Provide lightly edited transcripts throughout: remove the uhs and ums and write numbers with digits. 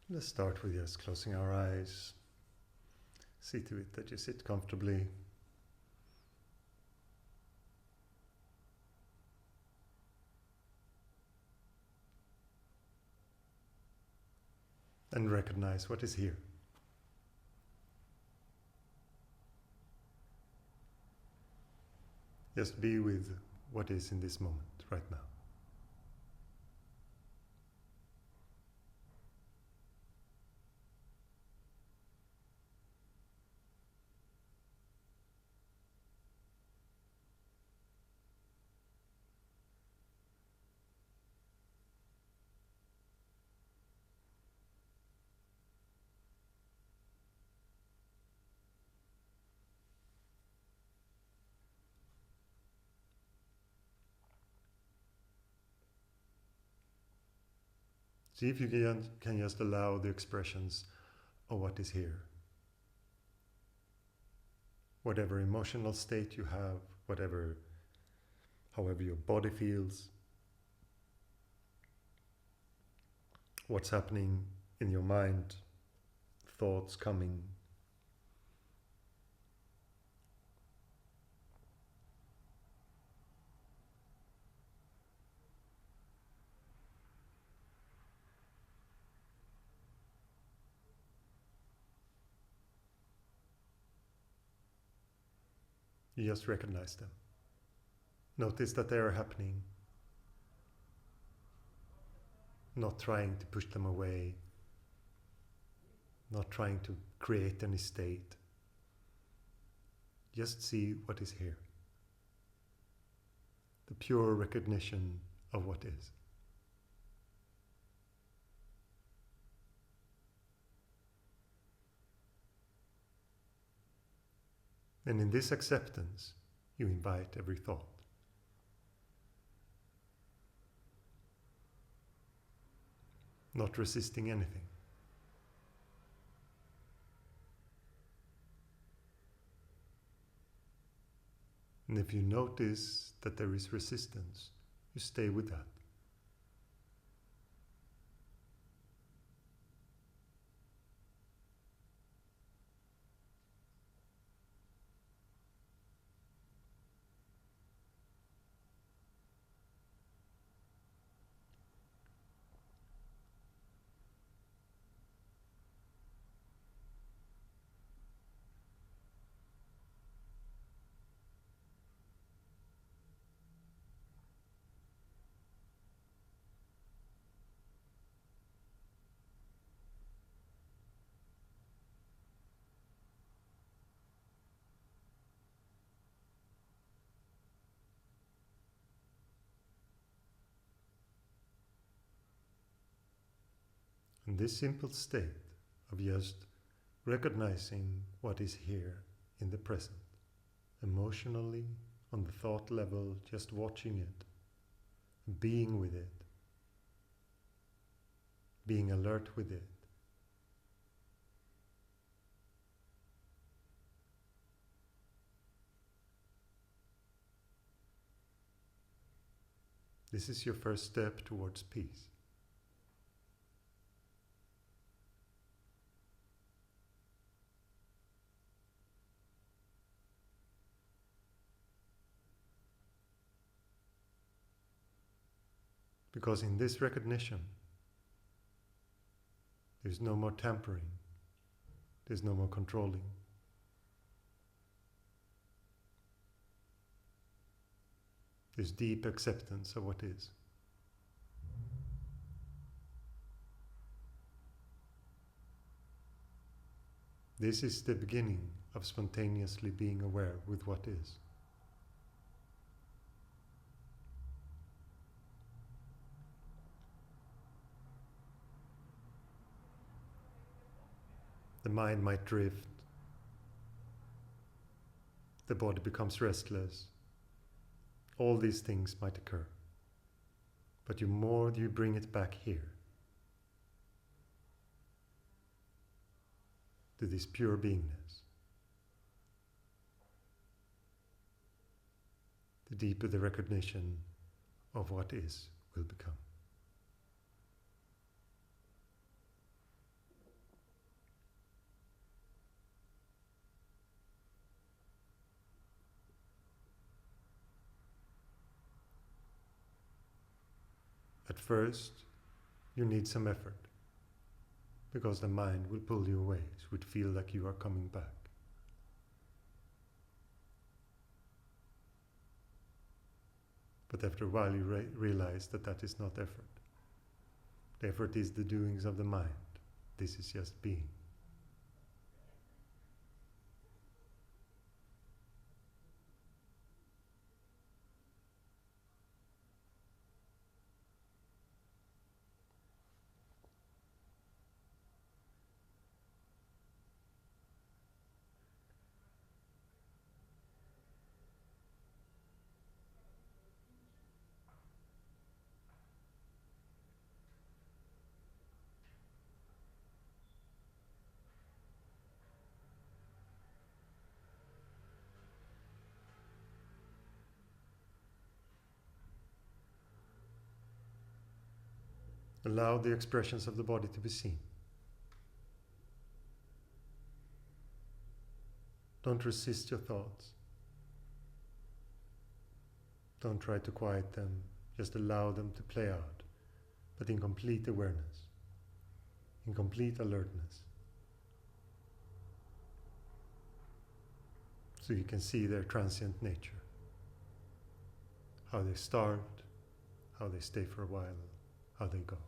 Let's start with just closing our eyes. See to it that you sit comfortably. And recognize what is here. Just be with what is in this moment, right now. See if you can just allow the expressions of what is here. Whatever emotional state you have, however your body feels, what's happening in your mind, thoughts coming. You just recognize them. Notice that they are happening. Not trying to push them away. Not trying to create any state. Just see what is here. The pure recognition of what is. And in this acceptance, you invite every thought. Not resisting anything. And if you notice that there is resistance, you stay with that. And this simple state of just recognizing what is here in the present, emotionally, on the thought level, just watching it, being with it, being alert with it. This is your first step towards peace. Because in this recognition, there's no more tampering, there's no more controlling. There's deep acceptance of what is. This is the beginning of spontaneously being aware with what is. The mind might drift. The body becomes restless. All these things might occur. But the more you bring it back here, to this pure beingness, the deeper the recognition of what is will become. At first, you need some effort, because the mind will pull you away. It would feel like you are coming back. But after a while, you realize that that is not effort. The effort is the doings of the mind. This is just being. Allow the expressions of the body to be seen. Don't resist your thoughts. Don't try to quiet them. Just allow them to play out, but in complete awareness, in complete alertness. So you can see their transient nature. How they start, how they stay for a while, how they go.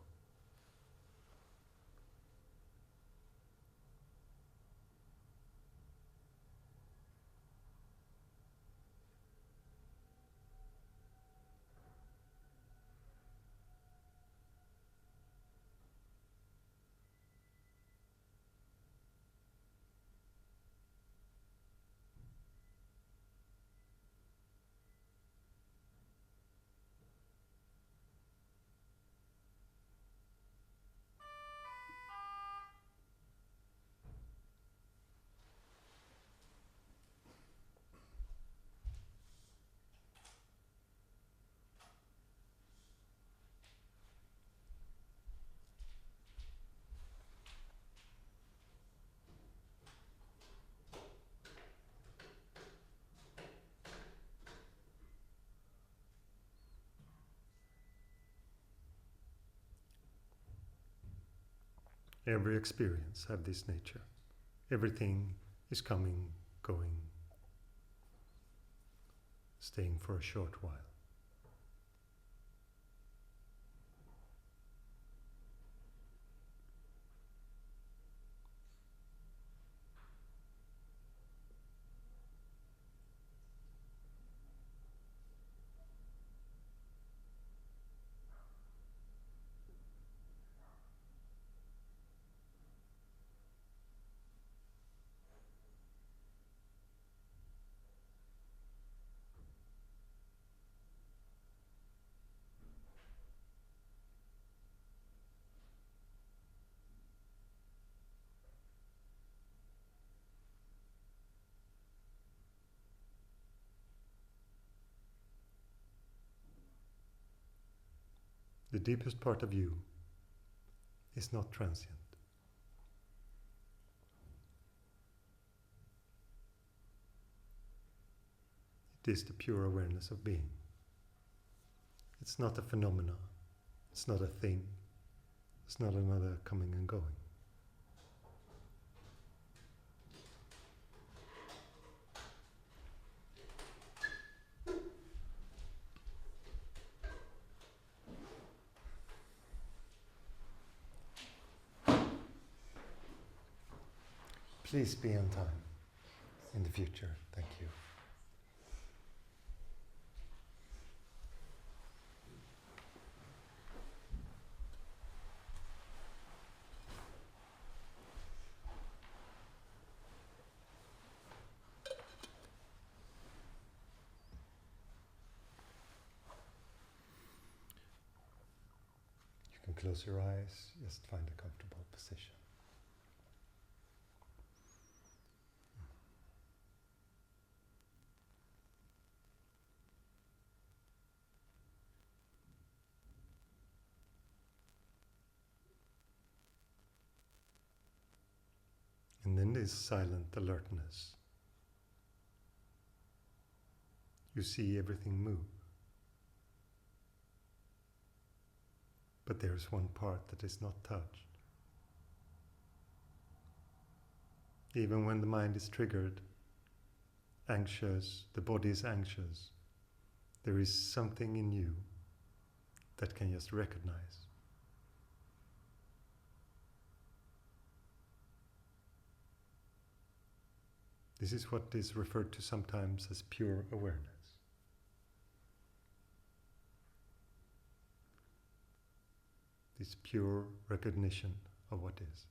Every experience have this nature. Everything is coming, going, staying for a short while. The deepest part of you is not transient. It is the pure awareness of being. It's not a phenomena. It's not a thing. It's not another coming and going. Please be on time in the future. Thank you. You can close your eyes, just find a comfortable position. And in this silent alertness, you see everything move. but there is one part that is not touched. Even when the mind is triggered, anxious, the body is anxious, there is something in you that can just recognize. This is what is referred to sometimes as pure awareness. This pure recognition of what is.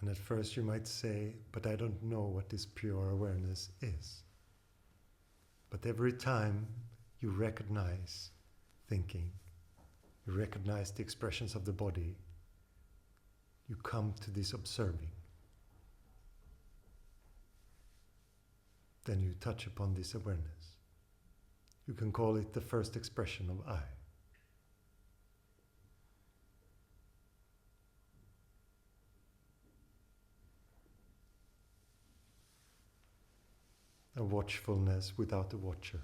And at first you might say, but I don't know what this pure awareness is. But every time you recognize thinking, you recognize the expressions of the body, you come to this observing. Then you touch upon this awareness. You can call it the first expression of I. A watchfulness without a watcher.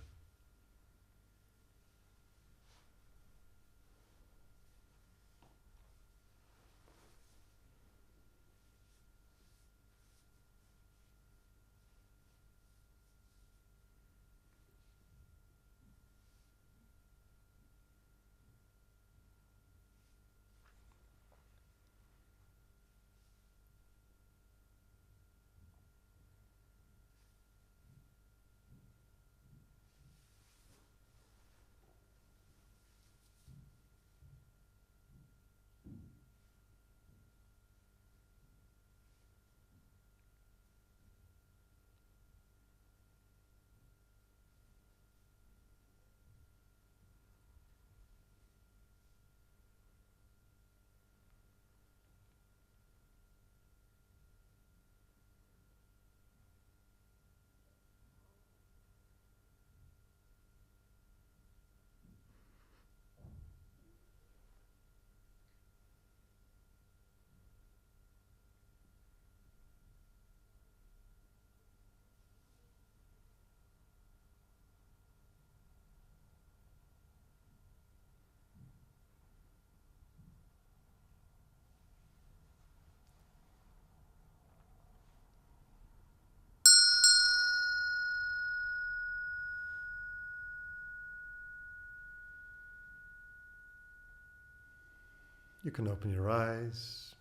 You can open your eyes,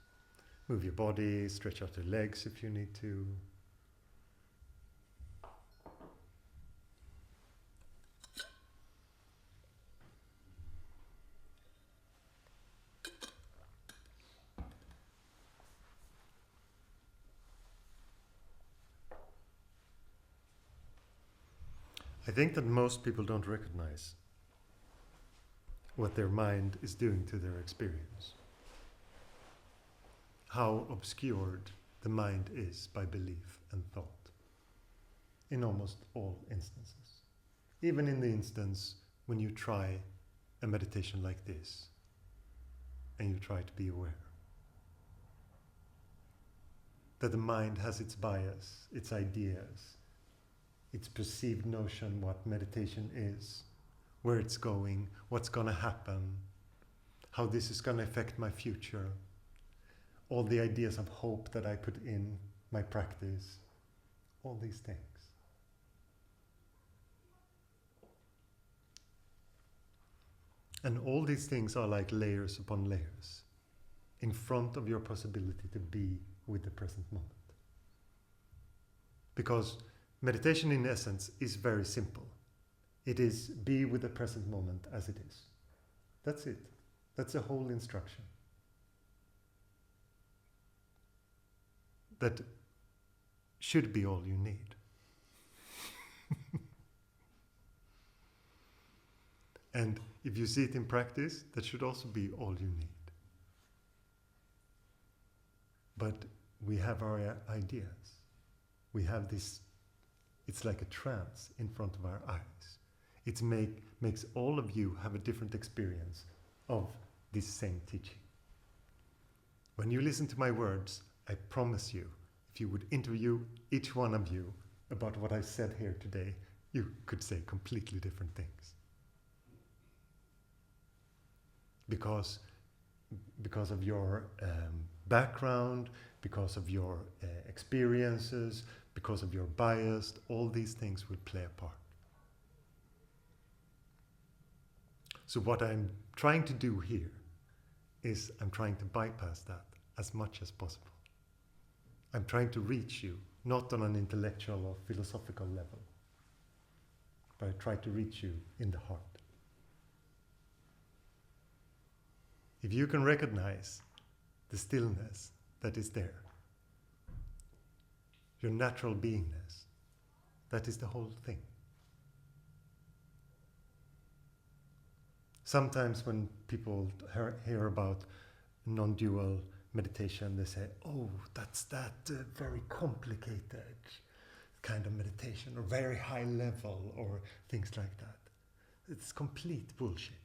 move your body, stretch out your legs if you need to. I think that most people don't recognize what their mind is doing to their experience. How obscured the mind is by belief and thought in almost all instances. Even in the instance when you try a meditation like this and you try to be aware. That the mind has its bias, its ideas, its perceived notion what meditation is, where it's going, what's going to happen, how this is going to affect my future, all the ideas of hope that I put in my practice, all these things. And all these things are like layers upon layers in front of your possibility to be with the present moment. Because meditation in essence is very simple. It is be with the present moment as it is. That's it. That's the whole instruction. That should be all you need. And if you see it in practice, that should also be all you need. But we have our ideas. We have this, it's like a trance in front of our eyes. It makes all of you have a different experience of this same teaching. When you listen to my words, I promise you, if you would interview each one of you about what I said here today, you could say completely different things. Because of your background, because of your experiences, because of your bias, all these things will play a part. So what I'm trying to do here is I'm trying to bypass that as much as possible. I'm trying to reach you, not on an intellectual or philosophical level, but I try to reach you in the heart. If you can recognize the stillness that is there, your natural beingness, that is the whole thing. Sometimes when people hear about non-dual meditation, they say, oh, that's that very complicated kind of meditation, or very high level, or things like that. It's complete bullshit.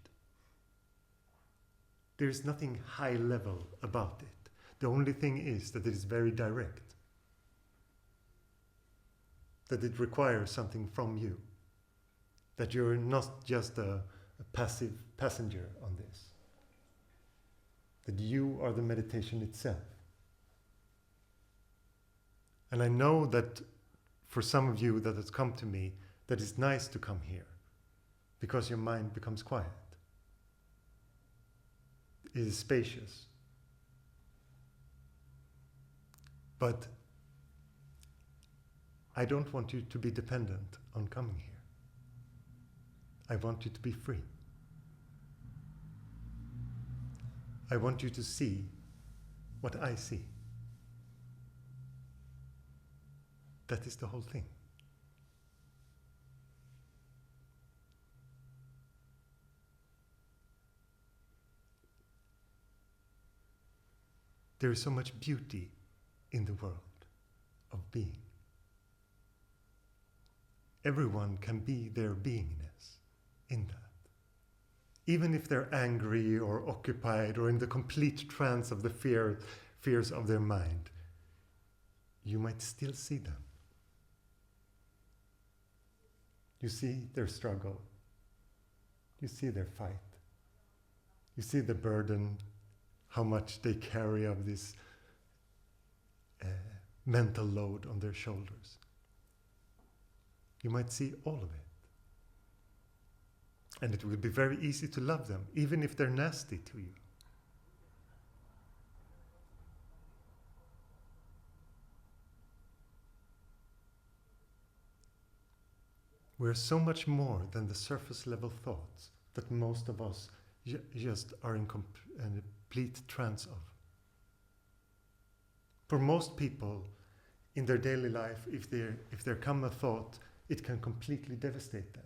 There's nothing high level about it. The only thing is that it is very direct. That it requires something from you. That you're not just a passive passenger on this. That you are the meditation itself. And I know that for some of you that has come to me, that it's nice to come here because your mind becomes quiet. It is spacious. But I don't want you to be dependent on coming here. I want you to be free. I want you to see what I see. That is the whole thing. There is so much beauty in the world of being. Everyone can be their beingness in that. Even if they're angry or occupied or in the complete trance of the fears of their mind, you might still see them. You see their struggle. You see their fight. You see the burden, how much they carry of this mental load on their shoulders. You might see all of it. And it will be very easy to love them, even if they're nasty to you. We're so much more than the surface level thoughts that most of us just are in complete trance of. For most people, in their daily life, if there come a thought, it can completely devastate them.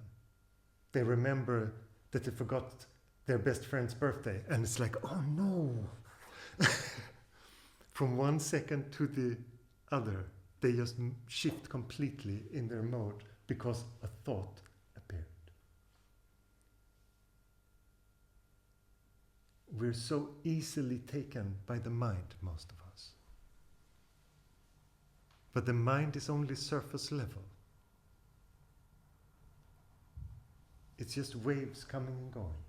They remember that they forgot their best friend's birthday, and it's like, oh no! From 1 second to the other, they just shift completely in their mode because a thought appeared. We're so easily taken by the mind, most of us. But the mind is only surface level. It's just waves coming and going.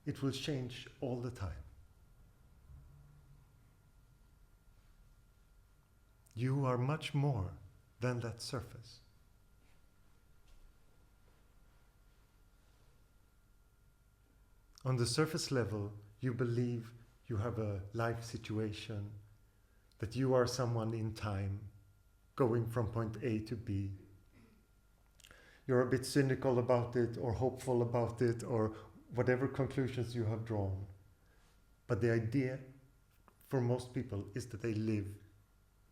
It will change all the time. You are much more than that surface. On the surface level, you believe you have a life situation, that you are someone in time, going from point A to B. You're a bit cynical about it, or hopeful about it, or whatever conclusions you have drawn. But the idea for most people is that they live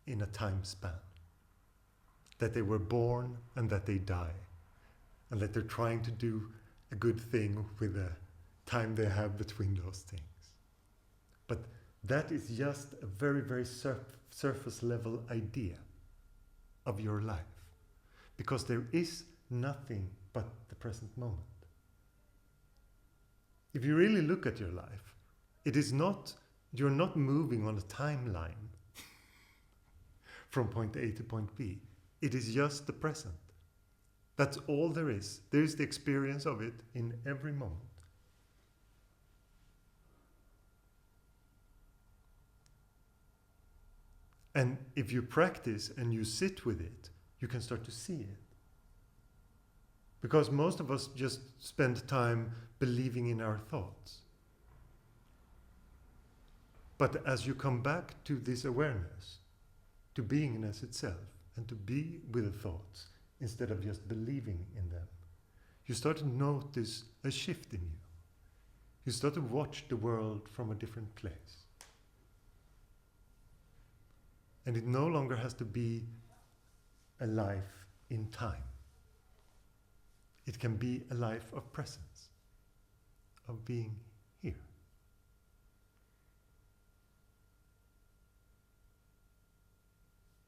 in a time span. That they were born and that they die. And that they're trying to do a good thing with the time they have between those things. But that is just a very, very surface level idea of your life. Because there is nothing but the present moment. If you really look at your life, it is not, you're not moving on a timeline from point A to point B. It is just the present. That's all there is. There is the experience of it in every moment. And if you practice and you sit with it, you can start to see it. Because most of us just spend time believing in our thoughts. But as you come back to this awareness, to beingness itself, and to be with the thoughts, instead of just believing in them, you start to notice a shift in you. You start to watch the world from a different place. And it no longer has to be a life in time. It can be a life of presence, of being here.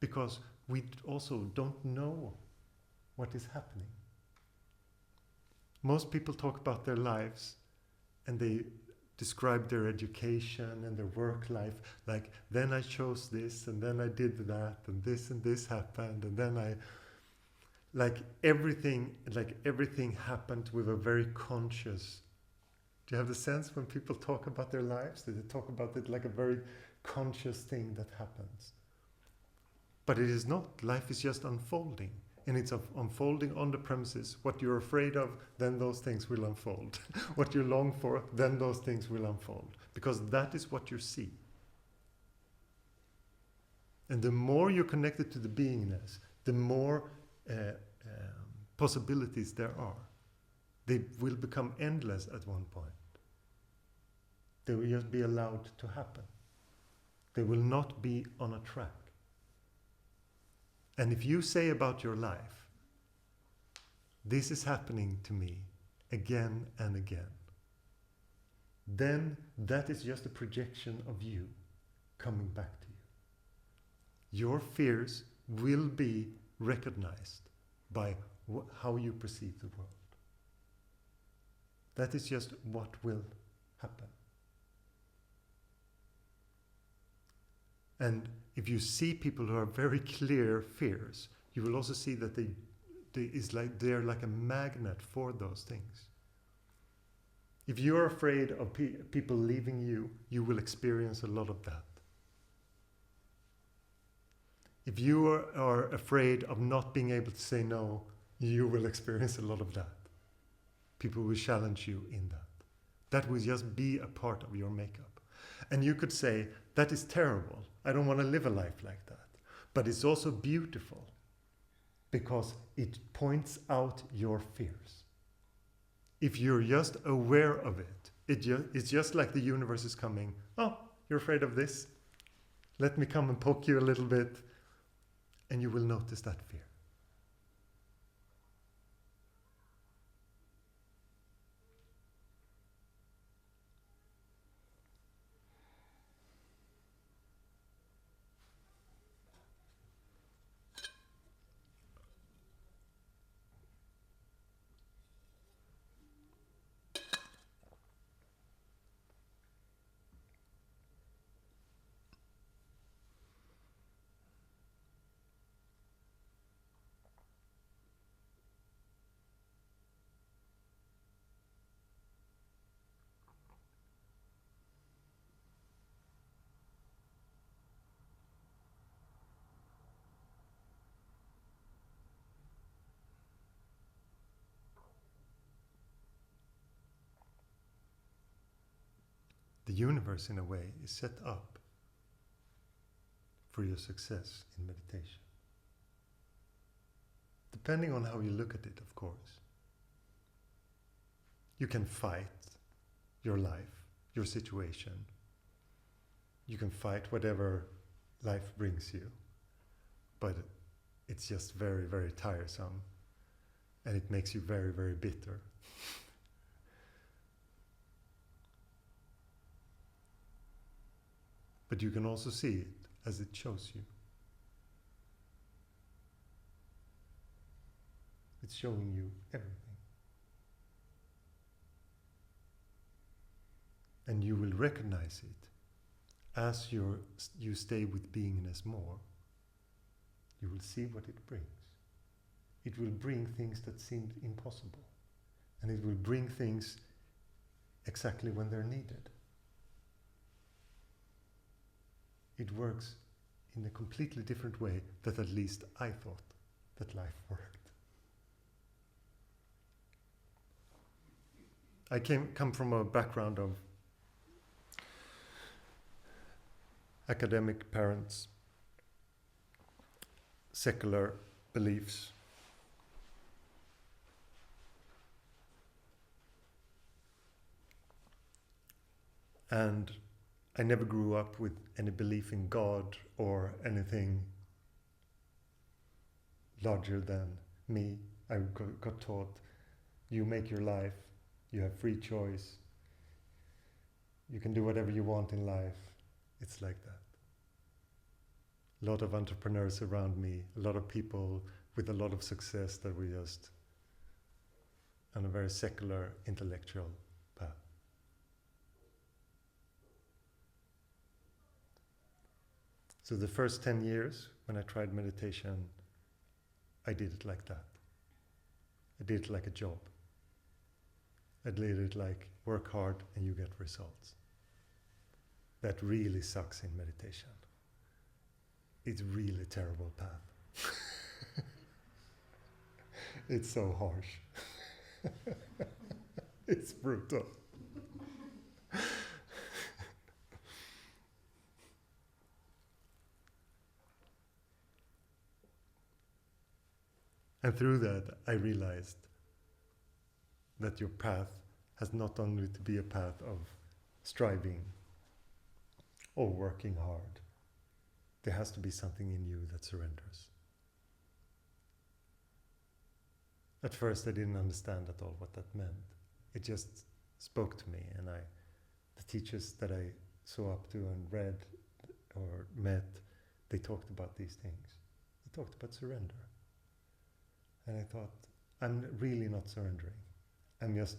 Because we also don't know what is happening. Most people talk about their lives and they describe their education and their work life like, then I chose this and then I did that and this happened and then I, like everything happened with a very conscious. Do you have the sense when people talk about their lives that they talk about it like a very conscious thing that happens? But it is not. Life is just unfolding. And it's unfolding on the premises. What you're afraid of, then those things will unfold. What you long for, then those things will unfold. Because that is what you see. And the more you're connected to the beingness, the more possibilities there are. They will become endless at one point. They will just be allowed to happen. They will not be on a track. And if you say about your life, this is happening to me again and again, then that is just a projection of you coming back to you. Your fears will be recognized by how you perceive the world. That is just what will happen. And if you see people who are very clear fears, you will also see that they're like a magnet for those things. If you are afraid of people leaving you, you will experience a lot of that. If you are afraid of not being able to say no, you will experience a lot of that. People will challenge you in that. That will just be a part of your makeup. And you could say, that is terrible. I don't want to live a life like that. But it's also beautiful because it points out your fears. If you're just aware of it, it's just like the universe is coming. Oh, you're afraid of this? Let me come and poke you a little bit. And you will notice that fear. The universe, in a way, is set up for your success in meditation. Depending on how you look at it, of course. You can fight your life, your situation. You can fight whatever life brings you, but it's just very, very tiresome, and it makes you very, very bitter. But you can also see it as it shows you. It's showing you everything. And you will recognize it as you stay with beingness more. You will see what it brings. It will bring things that seemed impossible. And it will bring things exactly when they're needed. It works in a completely different way that at least I thought that life worked. I come from a background of academic parents, secular beliefs. And I never grew up with any belief in God or anything larger than me. I got taught, you make your life, you have free choice, you can do whatever you want in life. It's like that. A lot of entrepreneurs around me, a lot of people with a lot of success that were just on a very secular, intellectual path. So the first 10 years when I tried meditation, I did it like that. I did it like a job. I did it like work hard and you get results. That really sucks in meditation. It's really a terrible path. It's so harsh. It's brutal. And through that, I realized that your path has not only to be a path of striving or working hard. There has to be something in you that surrenders. At first, I didn't understand at all what that meant. It just spoke to me, and the teachers that I saw up to and read or met, they talked about these things. They talked about surrender. And I thought, I'm really not surrendering. I'm just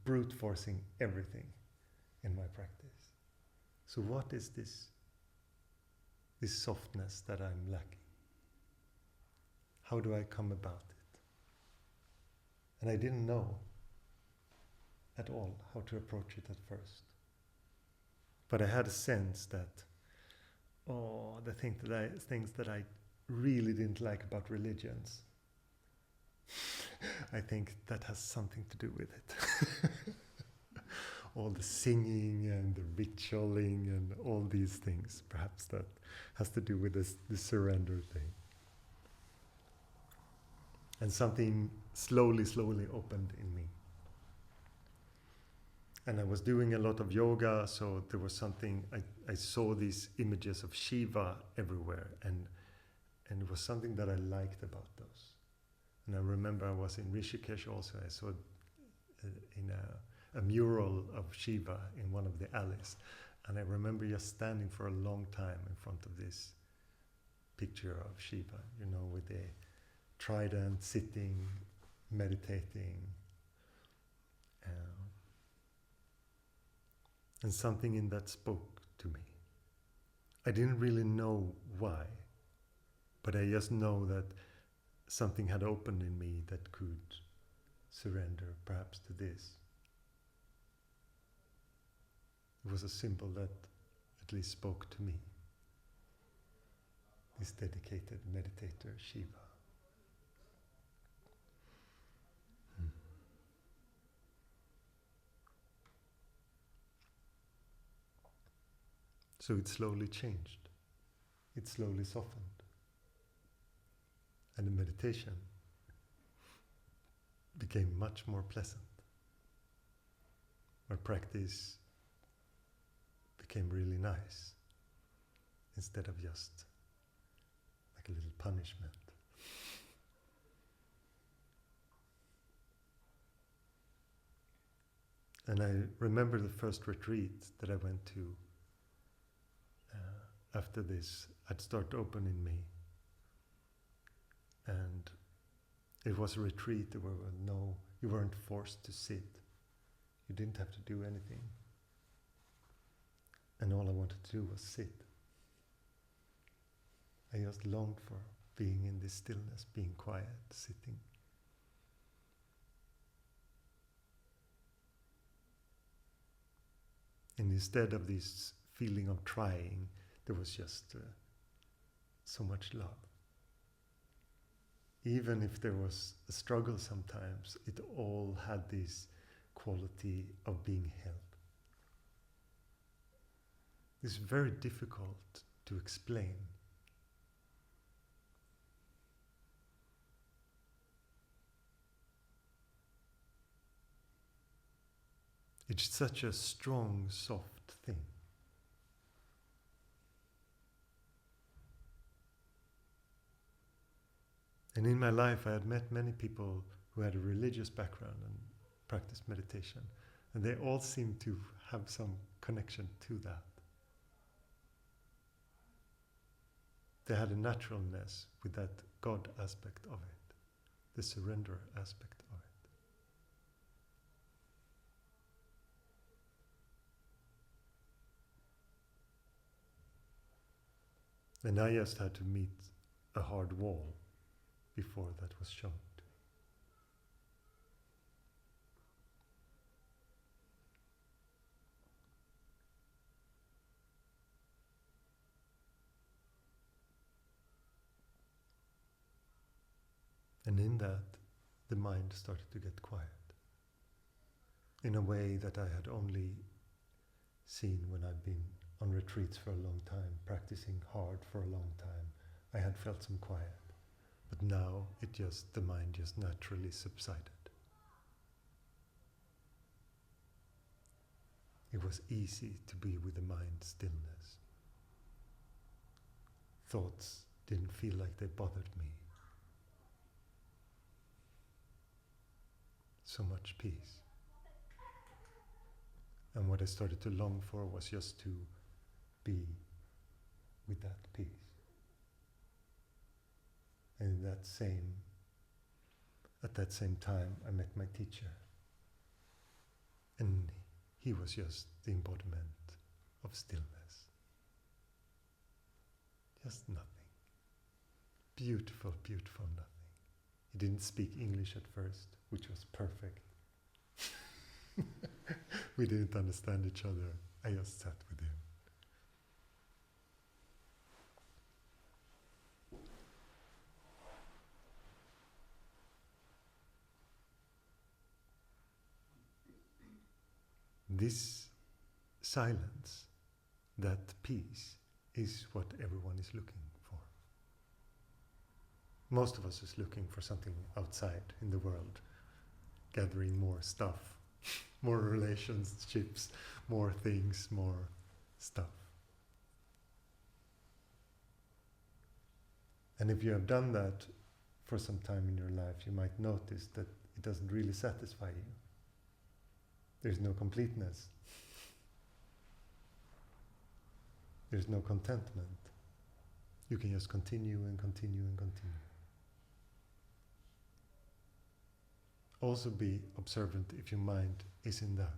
brute forcing everything in my practice. So what is this softness that I'm lacking? How do I come about it? And I didn't know at all how to approach it at first. But I had a sense that, the things that I really didn't like about religions, I think that has something to do with it. All the singing and the ritualing and all these things, perhaps that has to do with this surrender thing. And something slowly opened in me. And I was doing a lot of yoga, so there was something, I saw these images of Shiva everywhere, and it was something that I liked about those. And I remember I was in Rishikesh also. I saw in a mural of Shiva in one of the alleys. And I remember just standing for a long time in front of this picture of Shiva, with the trident, sitting, meditating. And something in that spoke to me. I didn't really know why, but I just know that something had opened in me that could surrender perhaps to this. It was a symbol that at least spoke to me. This dedicated meditator, Shiva. So it slowly changed. It slowly softened. And the meditation became much more pleasant. where practice became really nice instead of just like a little punishment. And I remember the first retreat that I went to. After this, I'd start opening me. And it was a retreat. There were you weren't forced to sit. You didn't have to do anything. And all I wanted to do was sit. I just longed for being in this stillness, being quiet, sitting. And instead of this feeling of trying, there was just so much love. Even if there was a struggle sometimes, it all had this quality of being held. It's very difficult to explain. It's such a strong, soft thing. And in my life I had met many people who had a religious background and practiced meditation, and they all seemed to have some connection to that. They had a naturalness with that God aspect of it, the surrender aspect of it. And I just had to meet a hard wall before that was shown to me. And in that, the mind started to get quiet in a way that I had only seen when I'd been on retreats for a long time, practicing hard for a long time. I had felt some quiet, but now the mind just naturally subsided. It was easy to be with the mind stillness. Thoughts didn't feel like they bothered me. So much peace. And what I started to long for was just to be with that peace. And at that same time, I met my teacher. And he was just the embodiment of stillness. Just nothing. Beautiful, beautiful nothing. He didn't speak English at first, which was perfect. We didn't understand each other. I just sat with him. This silence, that peace, is what everyone is looking for. Most of us is looking for something outside in the world, gathering more stuff, more relationships, more things, more stuff. And if you have done that for some time in your life, you might notice that it doesn't really satisfy you. There's no completeness. There's no contentment. You can just continue and continue and continue. Also be observant if your mind is in that.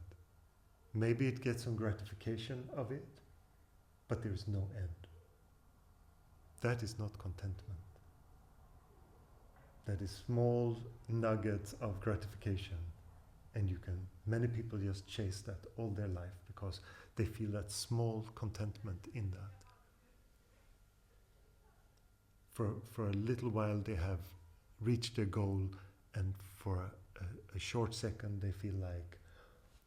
Maybe it gets some gratification of it, but there is no end. That is not contentment. That is small nuggets of gratification. And many people just chase that all their life because they feel that small contentment in that. For a little while they have reached their goal, and for a short second they feel like,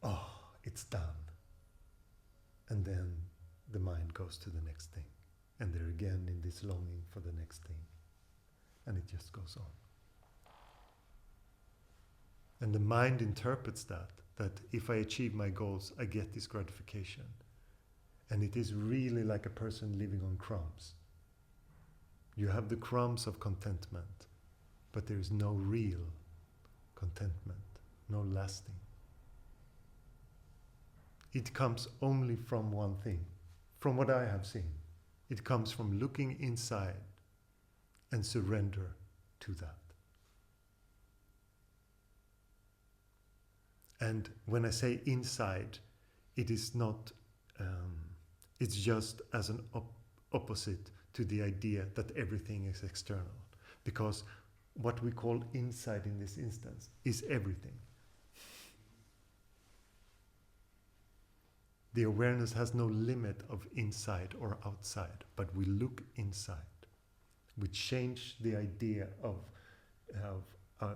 oh, it's done. And then the mind goes to the next thing. And they're again in this longing for the next thing. And it just goes on. And the mind interprets that that if I achieve my goals, I get this gratification. And it is really like a person living on crumbs. You have the crumbs of contentment, but there is no real contentment, no lasting. It comes only from one thing, from what I have seen. It comes from looking inside and surrender to that. And when I say inside, it is not, it's just as an opposite to the idea that everything is external. Because what we call inside in this instance is everything. The awareness has no limit of inside or outside, but we look inside. We change the idea of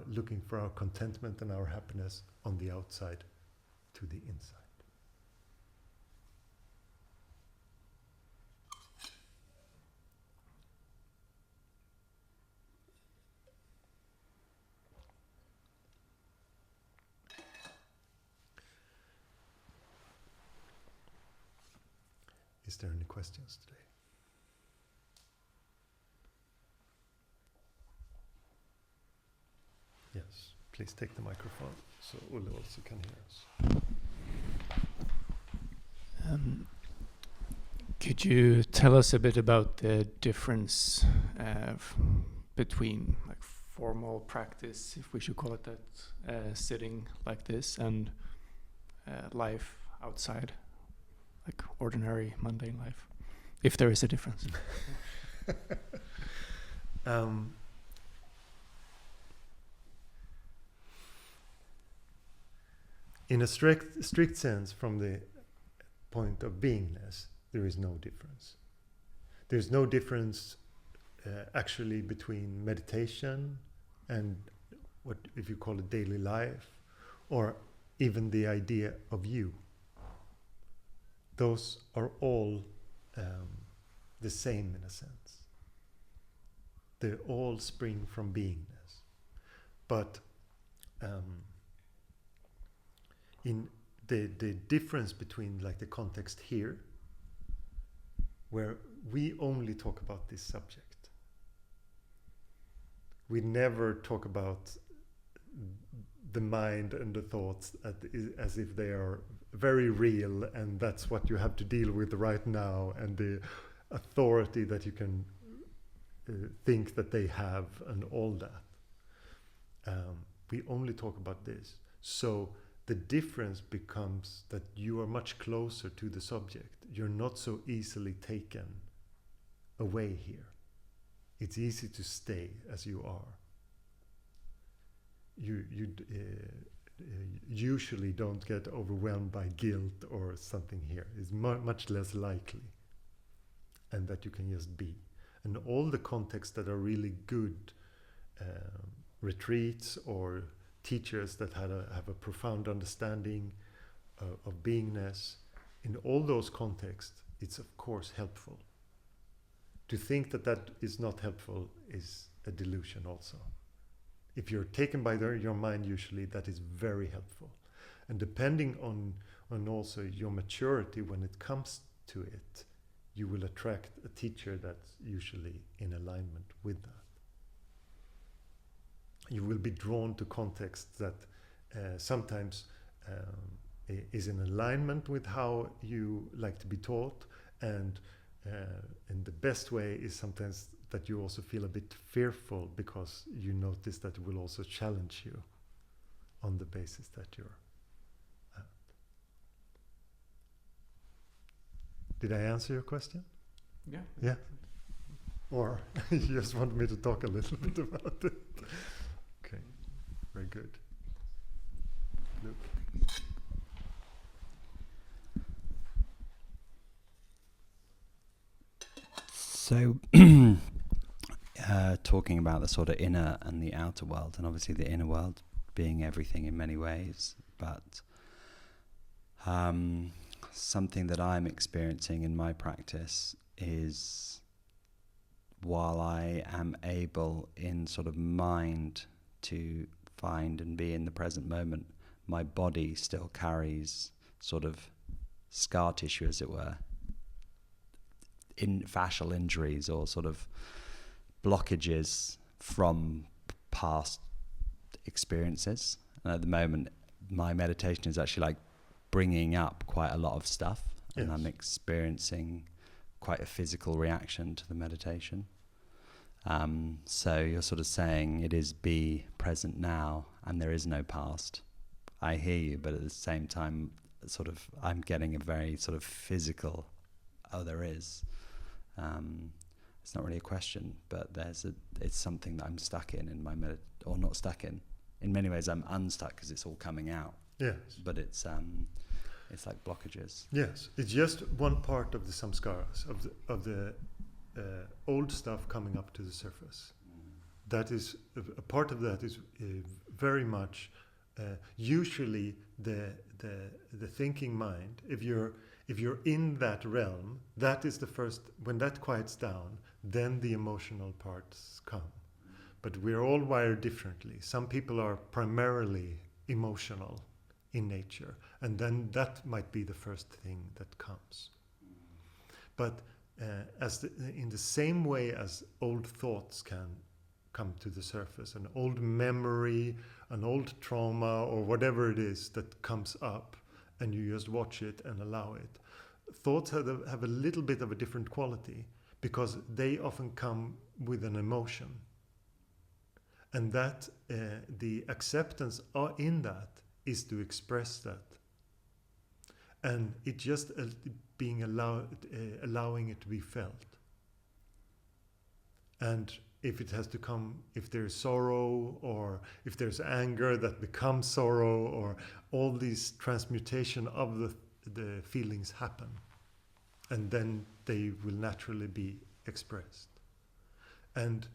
looking for our contentment and our happiness on the outside to the inside. Is there any questions today? Yes, please take the microphone so Ulla also can hear us. Could you tell us a bit about the difference between like formal practice, if we should call it that, sitting like this, and life outside, like ordinary, mundane life, if there is a difference? In a strict sense, from the point of beingness, there is no difference. There's no difference actually between meditation and what, if you call it, daily life, or even the idea of you. Those are all the same in a sense. They all spring from beingness. But in the difference between like the context here, where we only talk about this subject. We never talk about the mind and the thoughts as if they are very real and that's what you have to deal with right now, and the authority that you can think that they have and all that. We only talk about this. So the difference becomes that you are much closer to the subject. You're not so easily taken away here. It's easy to stay as you are. You usually don't get overwhelmed by guilt or something here. It's much less likely, and that you can just be. And all the contexts that are really good retreats or teachers that have a profound understanding of beingness, in all those contexts, it's of course helpful. To think that that is not helpful is a delusion also. If you're taken by your mind, usually that is very helpful. And depending on also your maturity when it comes to it, you will attract a teacher that's usually in alignment with that. You will be drawn to contexts that sometimes is in alignment with how you like to be taught, and the best way is sometimes that you also feel a bit fearful because you notice that it will also challenge you on the basis that you're at. Did I answer your question? Yeah. Yeah? Or you just want me to talk a little bit about it? Okay, very good. Luke. So, talking about the sort of inner and the outer world, and obviously the inner world being everything in many ways, but something that I'm experiencing in my practice is, while I am able in sort of mind to find and be in the present moment, my body still carries sort of scar tissue, as it were, in fascial injuries or sort of blockages from past experiences. And at the moment, my meditation is actually like bringing up quite a lot of stuff, and I'm experiencing quite a physical reaction to the meditation. So you're sort of saying it is be present now, and there is no past. I hear you, but at the same time, sort of I'm getting a very sort of physical, there is. It's not really a question, but it's something that I'm stuck in my or not stuck in. In many ways, I'm unstuck because it's all coming out. Yes. But it's like blockages. Yes, it's just one part of the samskaras, of the old stuff coming up to the surface. That is a part of that is very much usually the thinking mind. If you're in that realm, that is the first. When that quiets down, then the emotional parts come. But we're all wired differently. Some people are primarily emotional in nature, and then that might be the first thing that comes. But in the same way as old thoughts can come to the surface, an old memory, an old trauma, or whatever it is that comes up, and you just watch it and allow it. Thoughts have a little bit of a different quality because they often come with an emotion. And that the acceptance in that is to express that. And it just being allowing it to be felt. And if it has to come, if there's sorrow or if there's anger that becomes sorrow, or all these transmutation of the feelings happen, and then they will naturally be expressed. And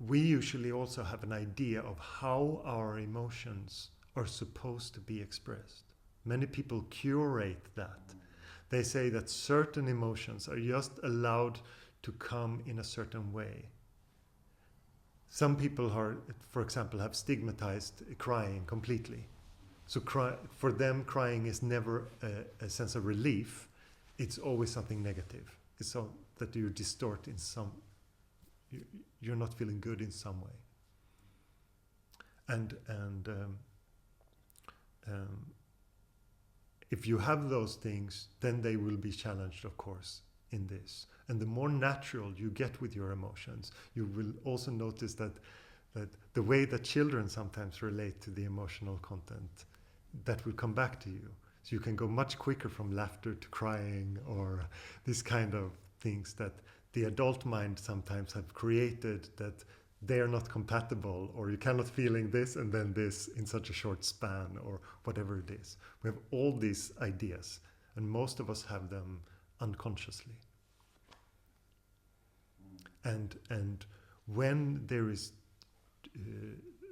we usually also have an idea of how our emotions are supposed to be expressed. Many people curate that. They say that certain emotions are just allowed to come in a certain way. Some people for example, have stigmatized crying completely. So for them, crying is never a sense of relief. It's always something negative. It's so that you distort in some. You're not feeling good in some way. And if you have those things, then they will be challenged, of course, in this. And the more natural you get with your emotions, you will also notice that the way that children sometimes relate to the emotional content, that will come back to you. So you can go much quicker from laughter to crying, or these kind of things that the adult mind sometimes have created, that they are not compatible, or you cannot feeling this and then this in such a short span, or whatever it is. We have all these ideas, and most of us have them unconsciously. And when there is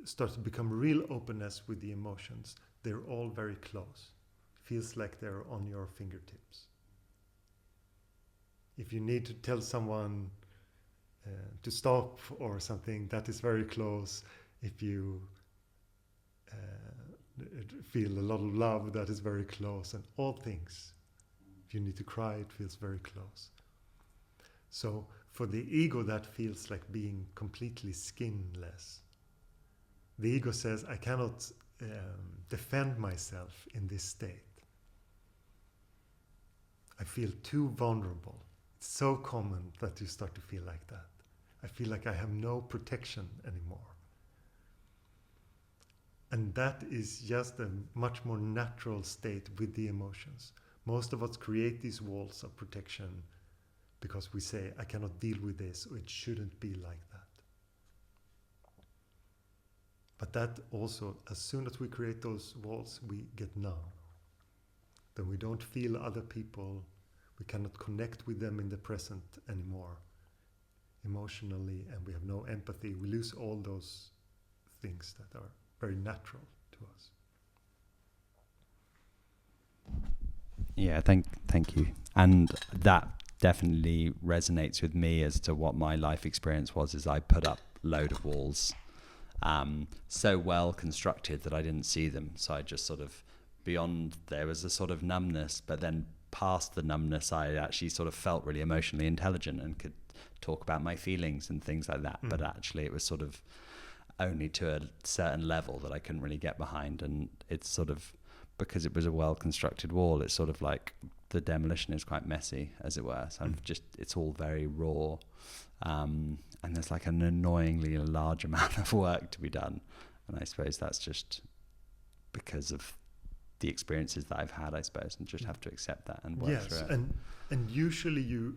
starts to become real openness with the emotions, they're all very close. Feels like they're on your fingertips. If you need to tell someone to stop or something, that is very close. If you feel a lot of love, that is very close. And all things. If you need to cry, it feels very close. So for the ego, that feels like being completely skinless. The ego says, I cannot defend myself in this state. I feel too vulnerable. It's so common that you start to feel like that. I feel like I have no protection anymore. And that is just a much more natural state with the emotions. Most of us create these walls of protection because we say, I cannot deal with this, or it shouldn't be like that. But that also, as soon as we create those walls, we get numb. Then we don't feel other people. We cannot connect with them in the present anymore emotionally, and we have no empathy. We lose all those things that are very natural to us. Yeah, thank you. And that definitely resonates with me as to what my life experience was, is I put up a load of walls so well constructed that I didn't see them. So I just sort of, beyond, there was a sort of numbness, but then past the numbness, I actually sort of felt really emotionally intelligent and could talk about my feelings and things like that. But actually it was sort of only to a certain level that I couldn't really get behind. And it's sort of, because it was a well-constructed wall, it's sort of like the demolition is quite messy, as it were. So I'm just, it's all very raw. And there's like an annoyingly large amount of work to be done. And I suppose that's just because of the experiences that I've had, I suppose, and just have to accept that and work through it. And usually you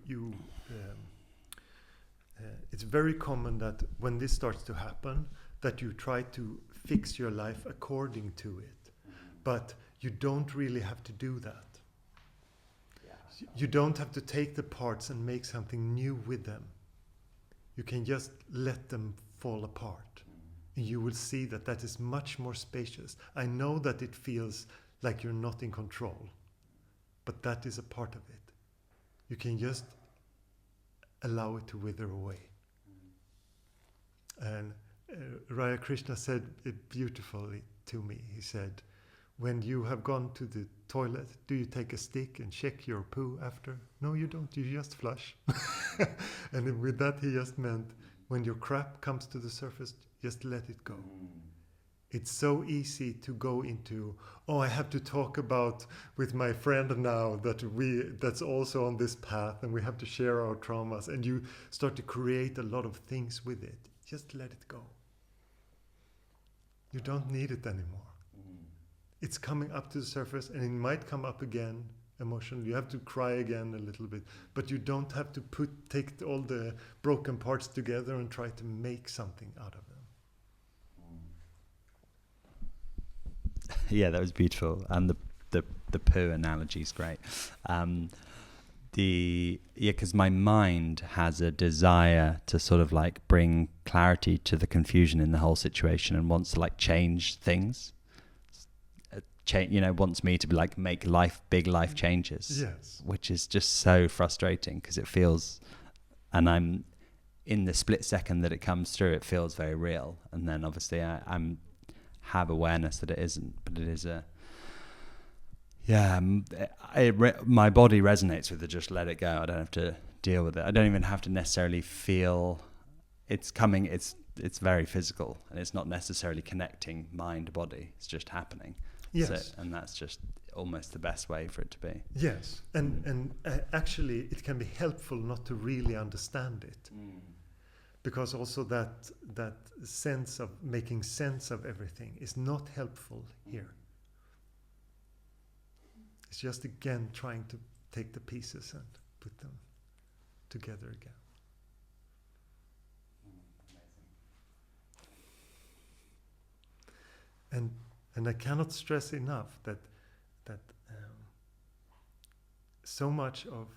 it's very common that when this starts to happen, that you try to fix your life according to it. But you don't really have to do that. You don't have to take the parts and make something new with them. You can just let them fall apart. And you will see that that is much more spacious. I know that it feels like you're not in control, but that is a part of it. You can just allow it to wither away. And Raya Krishna said it beautifully to me. He said, when you have gone to the toilet, do you take a stick and check your poo after? No, you don't. You just flush. And with that, he just meant when your crap comes to the surface, just let it go. It's so easy to go into, oh, I have to talk about with my friend now that's also on this path, and we have to share our traumas. And you start to create a lot of things with it. Just let it go. You don't need it anymore. It's coming up to the surface, and it might come up again emotionally. You have to cry again a little bit, but you don't have to take all the broken parts together and try to make something out of them. Yeah, that was beautiful, and the poo analogy is great. Because my mind has a desire to sort of like bring clarity to the confusion in the whole situation, and wants to like change things. Wants me to be like make big life changes. Yes. Which is just so frustrating, because it feels, and I'm in the split second that it comes through, it feels very real, and then obviously I'm have awareness that it isn't, but it is my body resonates with it. Just let it go. I don't have to deal with it. I don't even have to necessarily feel it's coming. It's very physical, and it's not necessarily connecting mind body. It's just happening. Yes. So, and that's just almost the best way for it to be. Yes, and actually it can be helpful not to really understand it. Because also that sense of making sense of everything is not helpful here. It's just again trying to take the pieces and put them together again. And I cannot stress enough that so much of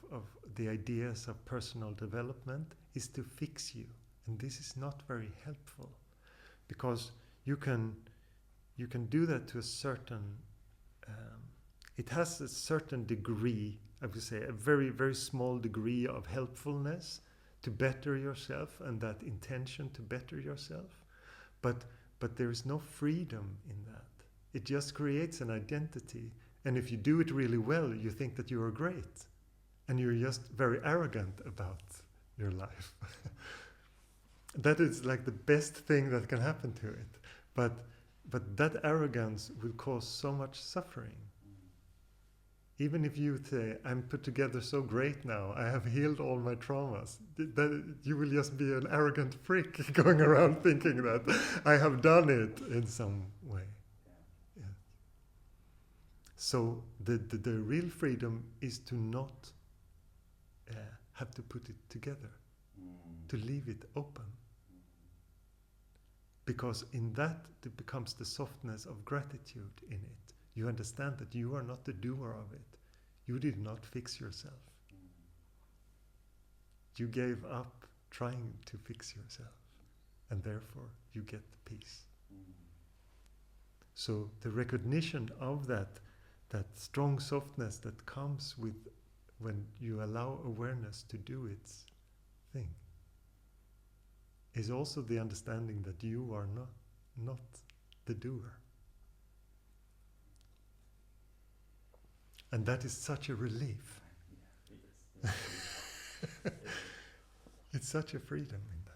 the ideas of personal development is to fix you. And this is not very helpful, because you can do that to a certain, it has a certain degree, I would say a very, very small degree of helpfulness to better yourself, and that intention to better yourself. But there is no freedom in that. It just creates an identity. And if you do it really well, you think that you are great. And you're just very arrogant about your life. That is like the best thing that can happen to it. But that arrogance will cause so much suffering. Even if you say, I'm put together so great now, I have healed all my traumas, that you will just be an arrogant freak going around thinking that I have done it in some way. Yeah. So the real freedom is to not have to put it together, to leave it open. Because in that it becomes the softness of gratitude in it. You understand that you are not the doer of it. You did not fix yourself. You gave up trying to fix yourself, and therefore you get the peace. So the recognition of that strong softness that comes with when you allow awareness to do its thing is also the understanding that you are not the doer. And that is such a relief. It's such a freedom in that.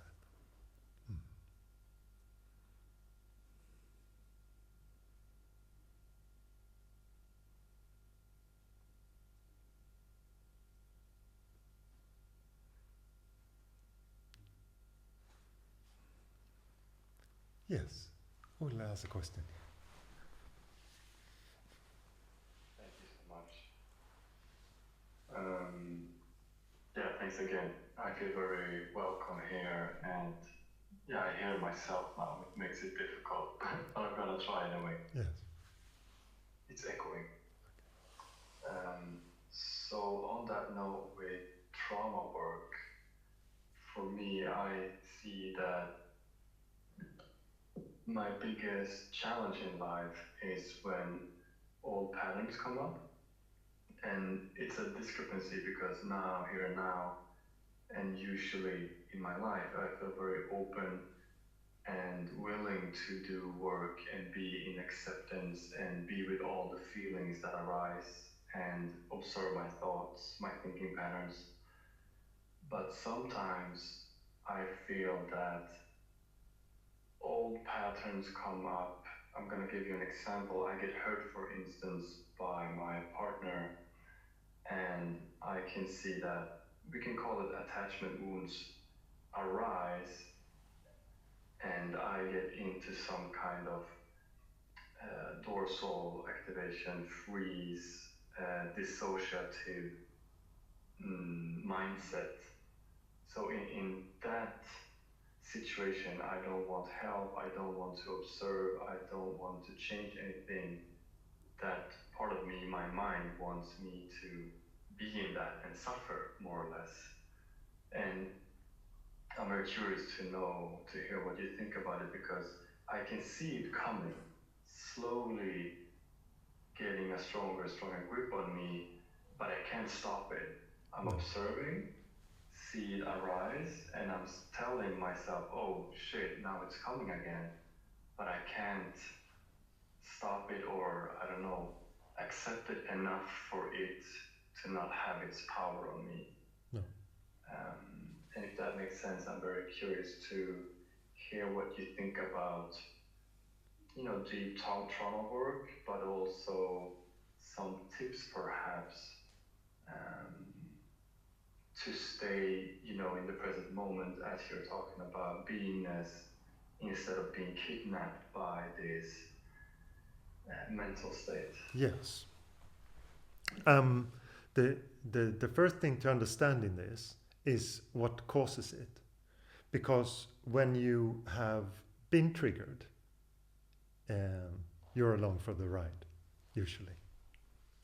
Yes, who will ask a question? Thank you so much. Yeah, thanks again. I feel very welcome here, and yeah, I hear myself now. It makes it difficult, but I'm gonna try anyway. Yes. It's echoing. So on that note, with trauma work, for me, I see that my biggest challenge in life is when old patterns come up. And it's a discrepancy because now, here and now, and usually in my life, I feel very open and willing to do work and be in acceptance and be with all the feelings that arise and observe my thoughts, my thinking patterns. But sometimes I feel that old patterns come up. I'm going to give you an example. I get hurt, for instance, by my partner, and I can see that we can call it attachment wounds arise, and I get into some kind of dorsal activation, freeze, dissociative mindset. So in that situation, I don't want help, I don't want to observe, I don't want to change anything. That part of me, my mind, wants me to be in that and suffer, more or less. And I'm very curious to hear what you think about it, because I can see it coming, slowly getting a stronger grip on me, but I can't stop it. I'm observing, see it arise, and I'm telling myself, oh shit, now it's coming again, but I can't stop it, or I don't know, accept it enough for it to not have its power on me. No. And if that makes sense, I'm very curious to hear what you think about, deep trauma work, but also some tips perhaps to stay, in the present moment, as you're talking about beingness, instead of being kidnapped by this mental state. Yes. The first thing to understand in this is what causes it. Because when you have been triggered, you're along for the ride, usually,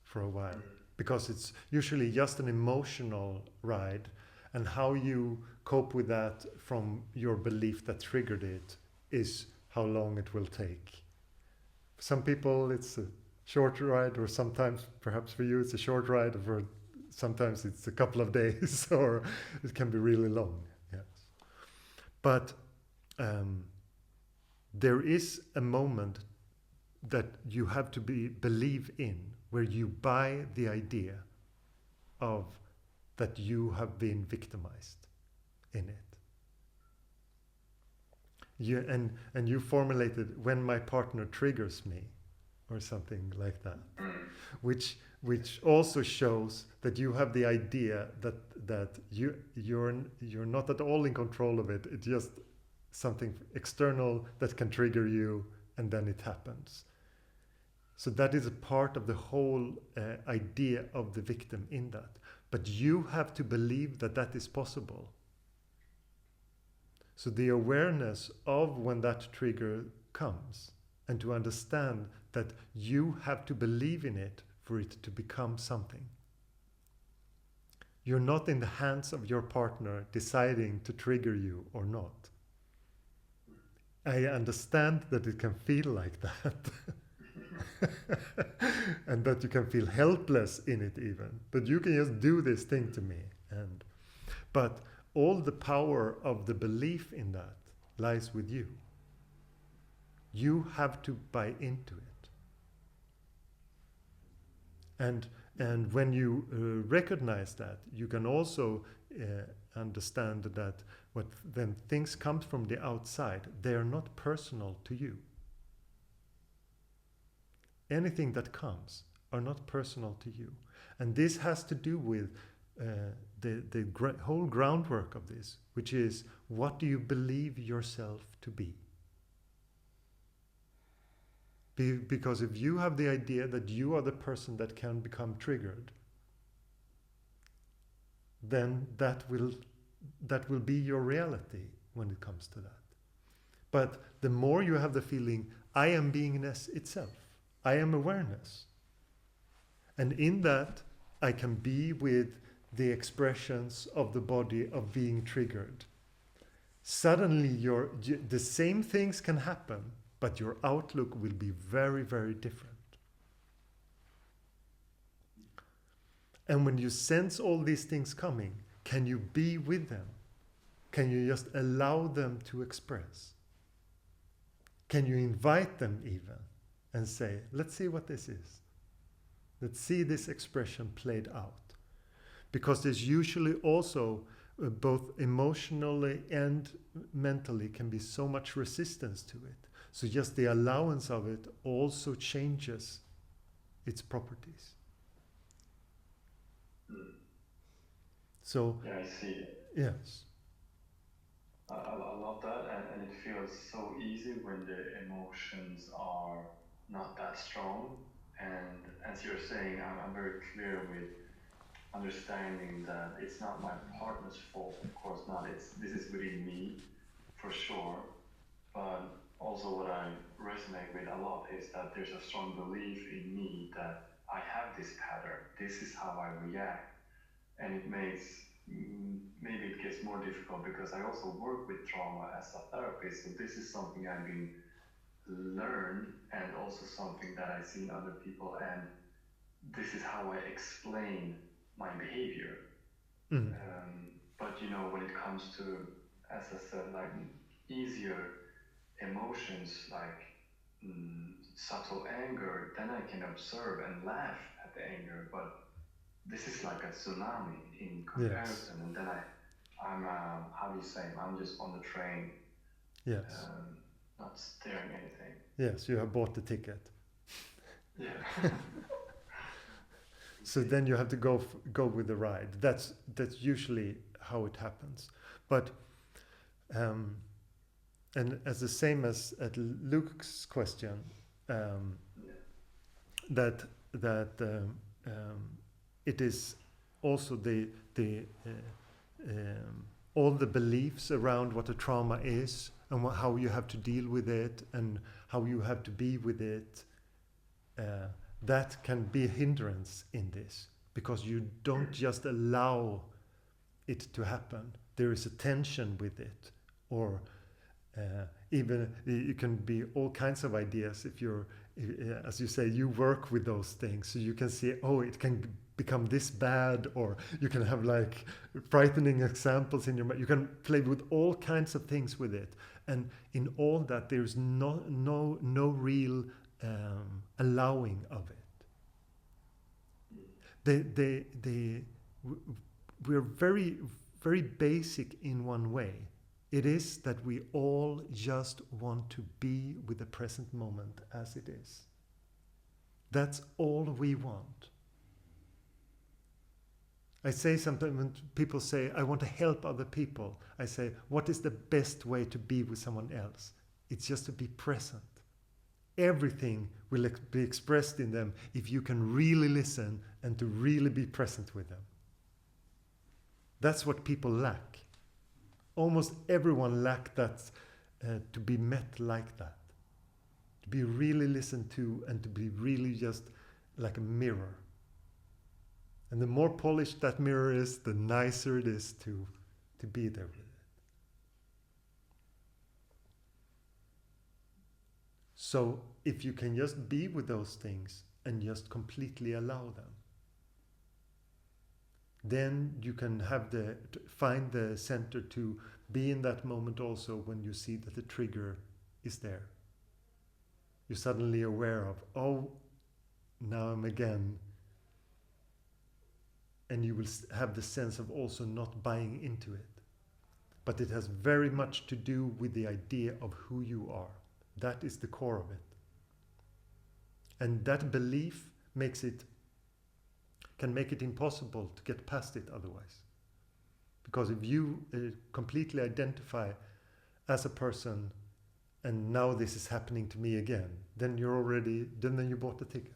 for a while. Because it's usually just an emotional ride, and how you cope with that from your belief that triggered it is how long it will take. For some people it's a short ride, or sometimes, perhaps for you, it's a short ride, or sometimes it's a couple of days, or it can be really long. Yes. But there is a moment that you have to believe in, where you buy the idea of that you have been victimized in it. And you formulated, when my partner triggers me, or something like that, which also shows that you have the idea that you're not at all in control of it. It's just something external that can trigger you, and then it happens. So that is a part of the whole idea of the victim in that. But you have to believe that that is possible. So the awareness of when that trigger comes, and to understand that you have to believe in it for it to become something. You're not in the hands of your partner deciding to trigger you or not. I understand that it can feel like that. And that you can feel helpless in it even. But you can just do this thing to me. But all the power of the belief in that lies with you. You have to buy into it. And when you recognize that, you can also understand that when things come from the outside, they are not personal to you. Anything that comes are not personal to you. And this has to do with the whole groundwork of this, which is, what do you believe yourself to be? Because if you have the idea that you are the person that can become triggered, then that will be your reality when it comes to that. But the more you have the feeling, I am beingness itself, I am awareness, and in that I can be with the expressions of the body of being triggered, suddenly the same things can happen, but your outlook will be very, very different. And when you sense all these things coming, can you be with them? Can you just allow them to express? Can you invite them even and say, let's see what this is. Let's see this expression played out. Because there's usually also both emotionally and mentally can be so much resistance to it. So just the allowance of it also changes its properties. So yeah, I see it. Yes. I love that, and it feels so easy when the emotions are not that strong. And as you're saying, I'm very clear with understanding that it's not my partner's fault, of course not. This is within me, for sure. But also what I resonate with a lot is that there's a strong belief in me that I have this pattern. This is how I react. And it makes, maybe it gets more difficult because I also work with trauma as a therapist. So this is something I've been learned, and also something that I see in other people. And this is how I explain my behavior. But you know, when it comes to, as I said, like easier emotions like subtle anger, then I can observe and laugh at the anger. But this is like a tsunami in comparison. Yes. And then I'm how do you say, I'm just on the train. Yes. Not steering anything. Yes, you have bought the ticket. Yeah. So then you have to go with the ride. That's usually how it happens. But and as the same as at Luke's question, that it is also the all the beliefs around what a trauma is and how you have to deal with it and how you have to be with it. That can be a hindrance in this, because you don't just allow it to happen. There is a tension with it, or even it can be all kinds of ideas. If you're, as you say, you work with those things, so you can see, oh, it can become this bad, or you can have like frightening examples in your mind. You can play with all kinds of things with it, and in all that, there's no real allowing of it. We're very, very basic in one way. It is that we all just want to be with the present moment as it is. That's all we want. I say sometimes when people say, I want to help other people, I say, what is the best way to be with someone else? It's just to be present. Everything will be expressed in them if you can really listen and to really be present with them. That's what people lack. Almost everyone lacks that, to be met like that. To be really listened to and to be really just like a mirror. And the more polished that mirror is, the nicer it is to be there with it. So if you can just be with those things and just completely allow them, then you can find the center to be in that moment also when you see that the trigger is there. you're suddenly aware of, oh, now I'm again. And you will have the sense of also not buying into it. But it has very much to do with the idea of who you are. That is the core of it. And that belief can make it impossible to get past it otherwise. Because if you completely identify as a person, and now this is happening to me again, then you bought the ticket.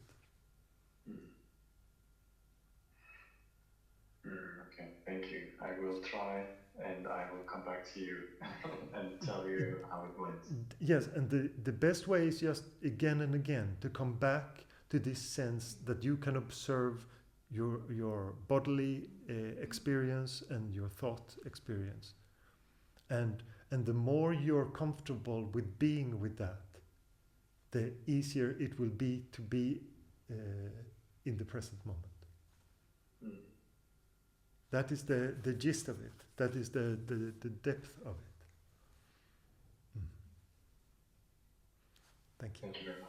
Okay, thank you. I will try, and I will come back to you and tell you how it went. Yes, and the best way is just again and again to come back to this sense that you can observe your bodily experience and your thought experience. And the more you're comfortable with being with that, the easier it will be to be in the present moment. That is the gist of it. That is the depth of it. Thank you. Thank you very much.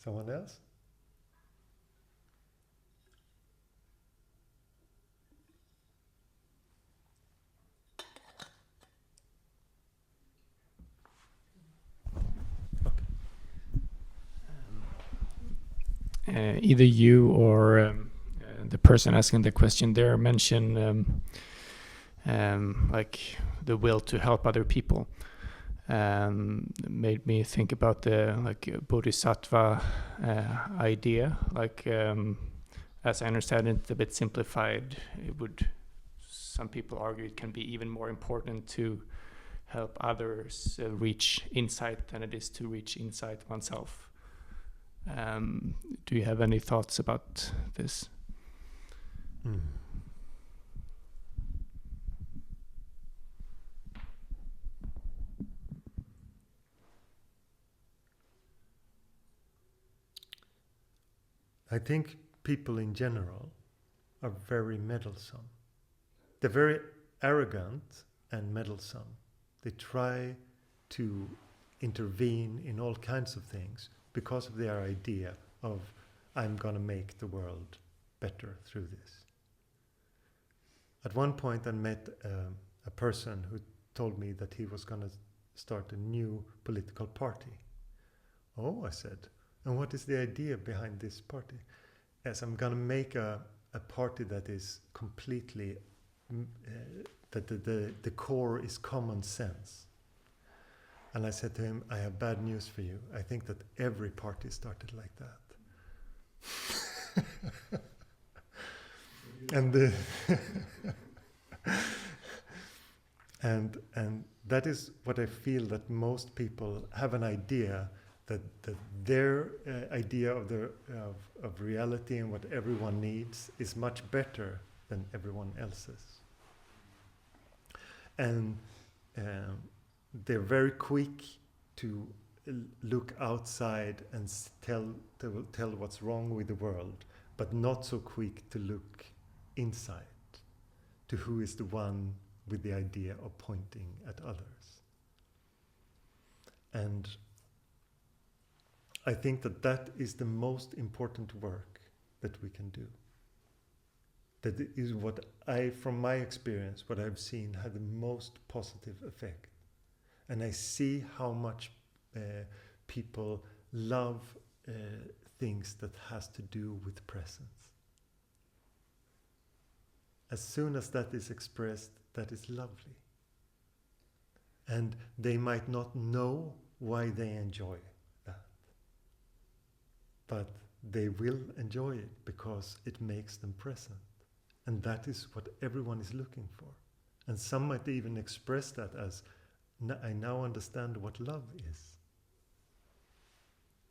Someone else? Either you or the person asking the question there mentioned like the will to help other people. Made me think about the bodhisattva idea. As I understand it, a bit simplified. Some people argue it can be even more important to help others reach insight than it is to reach insight oneself. Do you have any thoughts about this? I think people in general are very meddlesome. They're very arrogant and meddlesome. They try to intervene in all kinds of things because of their idea of, I'm going to make the world better through this. At one point I met a person who told me that he was going to start a new political party. Oh, I said, and what is the idea behind this party? Yes, I'm going to make a party that is completely, that the core is common sense. And I said to him, I have bad news for you. I think that every party started like that. and that is what I feel, that most people have an idea that their idea of reality and what everyone needs is much better than everyone else's. And they're very quick to look outside and tell what's wrong with the world, but not so quick to look inside to who is the one with the idea of pointing at others. And I think that is the most important work that we can do. That is what from my experience, what I've seen had the most positive effect. And I see how much people love things that has to do with presence. As soon as that is expressed, that is lovely. And they might not know why they enjoy that. But they will enjoy it because it makes them present. And that is what everyone is looking for. And some might even express that as, I now understand what love is.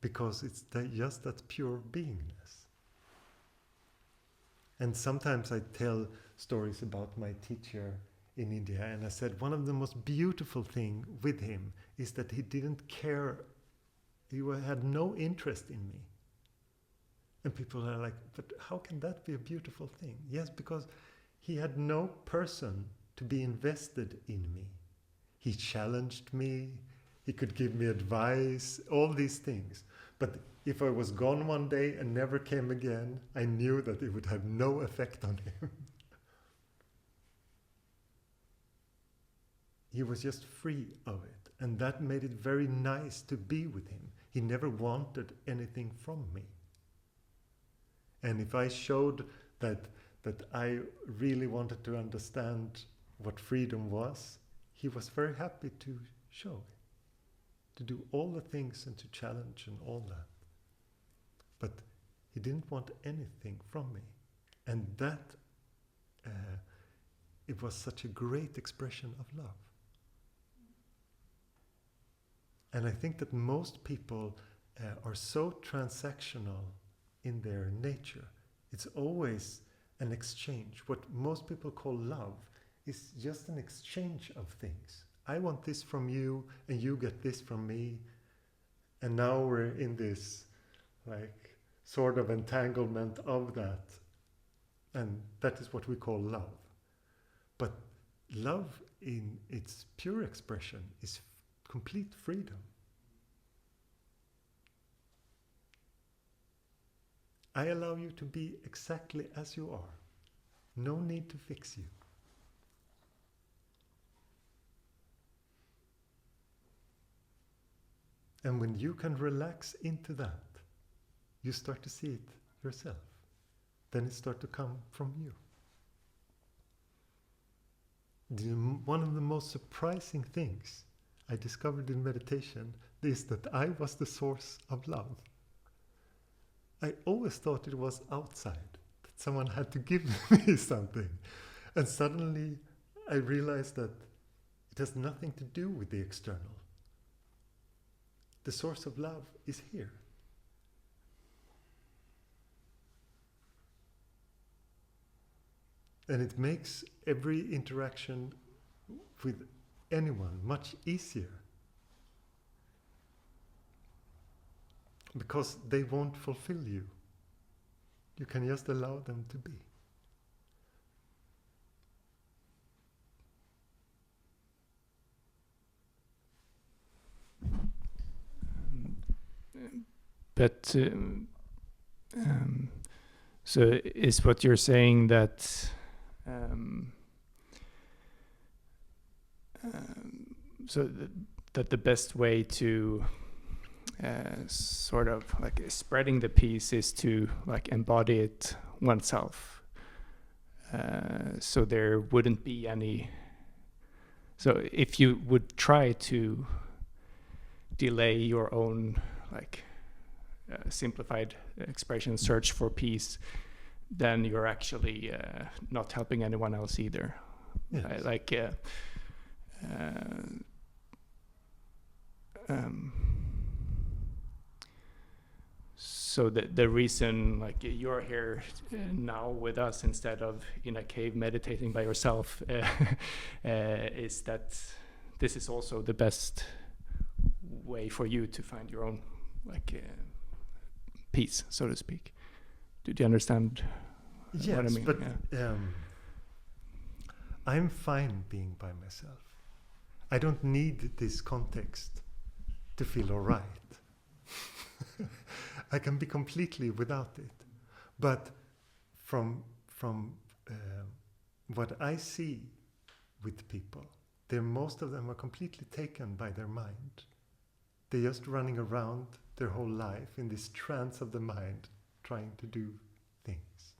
Because it's just that pure beingness. And sometimes I tell stories about my teacher in India, and I said one of the most beautiful things with him is that he didn't care, he had no interest in me. And people are like, but how can that be a beautiful thing? Yes, because he had no person to be invested in me. He challenged me, he could give me advice, all these things. But if I was gone one day and never came again, I knew that it would have no effect on him. He was just free of it, and that made it very nice to be with him. He never wanted anything from me. And if I showed that I really wanted to understand what freedom was, he was very happy to show it, to do all the things and to challenge and all that. But he didn't want anything from me. And that, it was such a great expression of love. And I think that most people are so transactional in their nature. It's always an exchange. What most people call love is just an exchange of things. I want this from you, and you get this from me. And now we're in this like sort of entanglement of that. And that is what we call love. But love in its pure expression is complete freedom. I allow you to be exactly as you are. No need to fix you. And when you can relax into that, you start to see it yourself. Then it starts to come from you. One of the most surprising things I discovered in meditation is that I was the source of love. I always thought it was outside, that someone had to give me something. And suddenly I realized that it has nothing to do with the external. The source of love is here. And it makes every interaction with anyone much easier. Because they won't fulfill you. You can just allow them to be. But so is what you're saying that that the best way to sort of like spreading the peace is to like embody it oneself. So there wouldn't be any. So if you would try to delay your own like simplified expression, search for peace, then you're actually not helping anyone else either. Yes. So the reason like you're here now with us instead of in a cave meditating by yourself is that this is also the best way for you to find your own like peace, so to speak. Do you understand what I mean? But I'm fine being by myself. I don't need this context to feel all right. I can be completely without it. But from what I see with people, most of them are completely taken by their mind. They're just running around their whole life in this trance of the mind, trying to do things.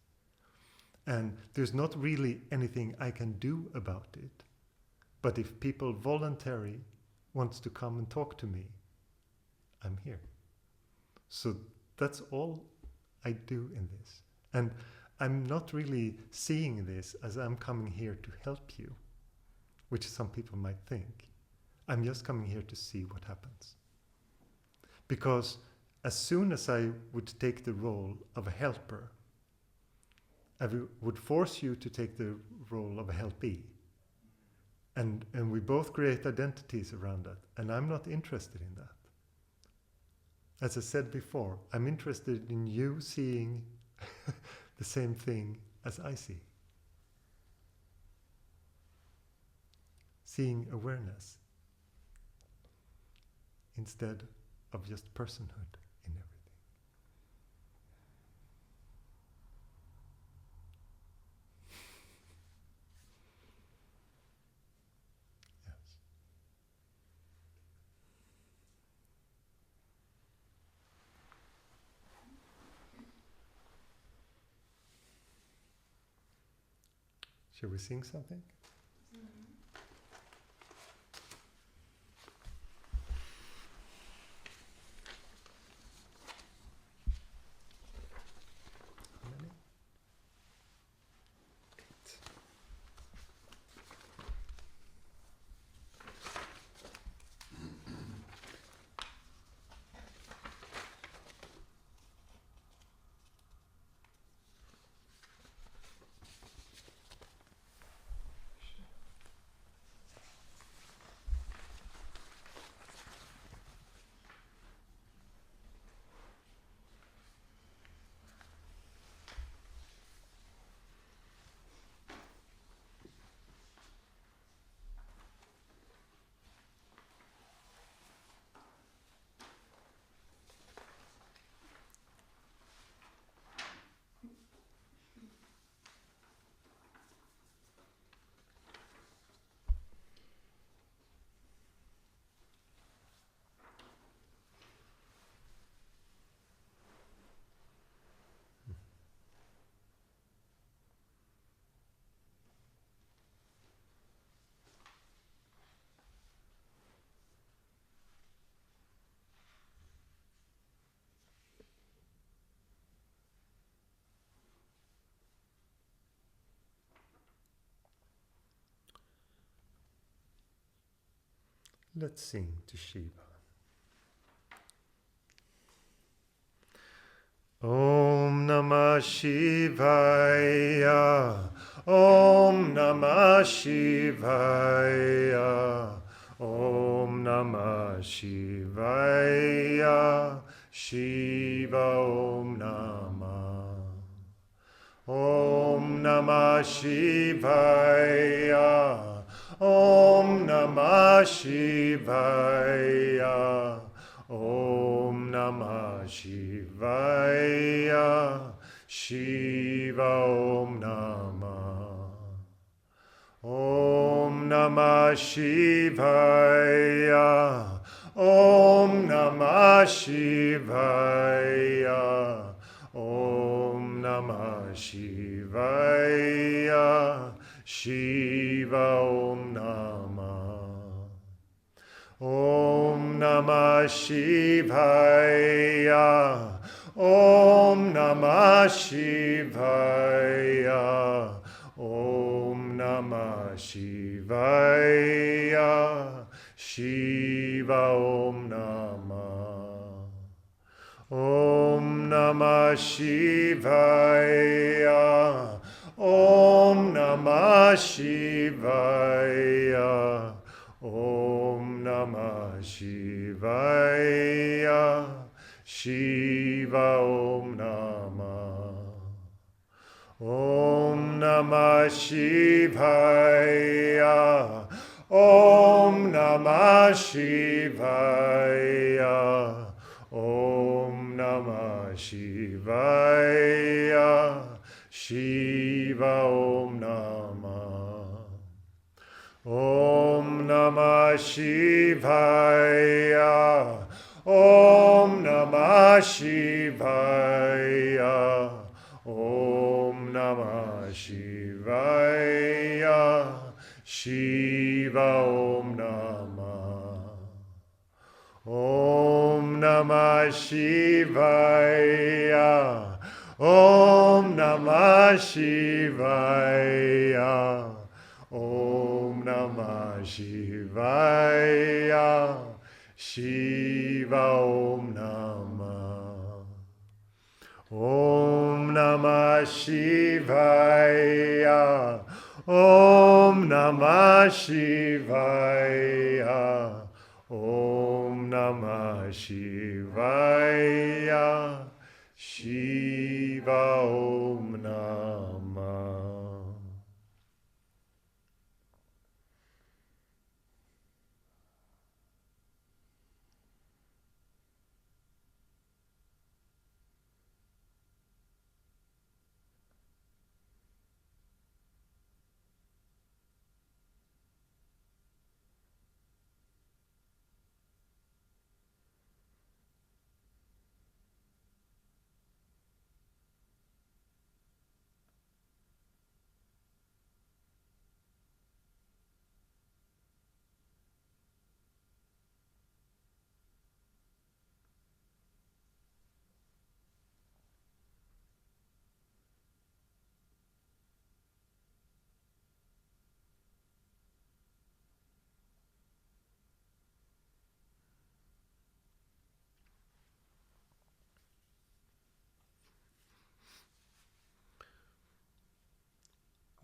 And there's not really anything I can do about it. But if people voluntarily wants to come and talk to me, I'm here. So that's all I do in this. And I'm not really seeing this as I'm coming here to help you, which some people might think. I'm just coming here to see what happens. Because as soon as I would take the role of a helper, I would force you to take the role of a helpee. And we both create identities around that. And I'm not interested in that. As I said before, I'm interested in you seeing the same thing as I see. seeing awareness instead of just personhood in everything. Yes. Shall we sing something? How many? 8. Let's sing to Shiva. Om Namah Shivaya, Om Namah Shivaya, Om Namah Shivaya, Shiva Om Namah. Om Namah Shivaya, Om Namah Shivaya, Om Namah Shivaya, Shiva Om Namah. Om Namah Shivaya, Om Namah Shivaya, Om Namah Shivaya, Shiva Om Namah. Om Namah Shivaya, Om Namah Shivaya, Om Namah Shivaya, Shiva Om Namah. Om Namah Shivaya, Om Namah Shivaya, Om Namah Shivaya, Shiva Om Namah. Om Namah Shivaya, Om Namah Shivaya, Om Namah Shivaya, Shiva Om Namah. Om Namah Shivaya, Om Namah Shivaya, Om Namah Shivaya, Shiva Om Namah. Om Namah Shivaya, Om Namah Shivaya, Om Namah Shivaya, Shiva Om Namah. Om Namah Shivaya, Om Namah Shivaya, Om Namah Shivaya, Shiva Om Namah.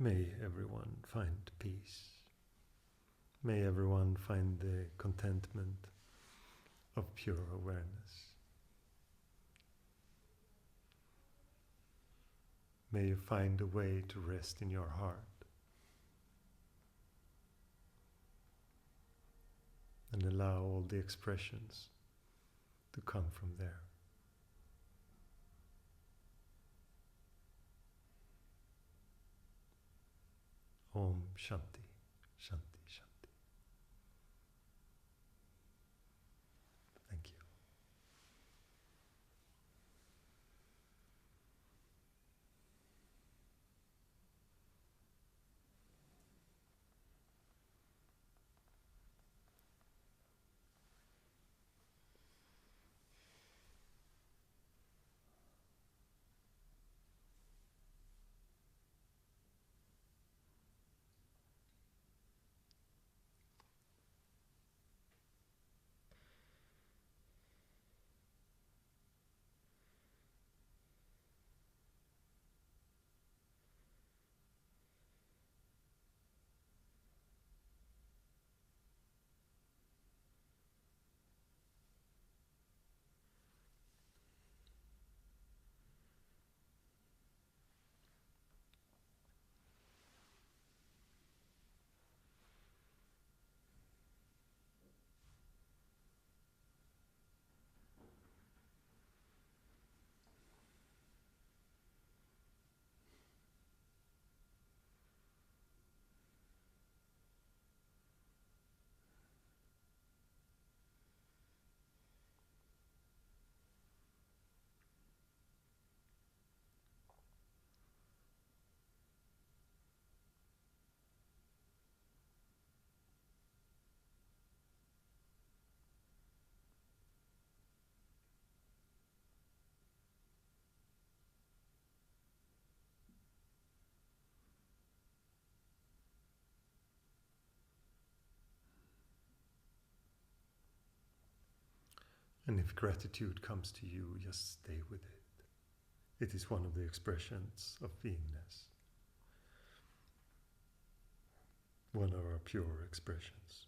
May everyone find peace. May everyone find the contentment of pure awareness. May you find a way to rest in your heart and allow all the expressions to come from there. Om Shanti, Shanti, Shanti. Thank you. And if gratitude comes to you, just stay with it. It is one of the expressions of beingness. One of our pure expressions.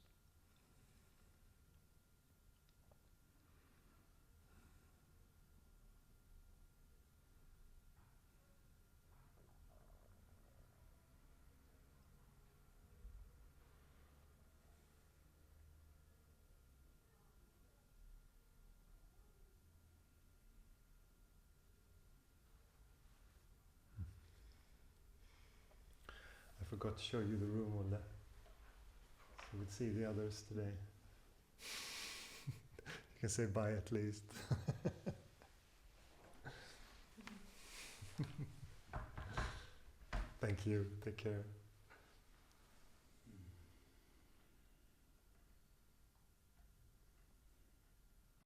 I forgot to show you the room, Olle. So we'd see the others today. You can say bye at least. Thank you. Take care.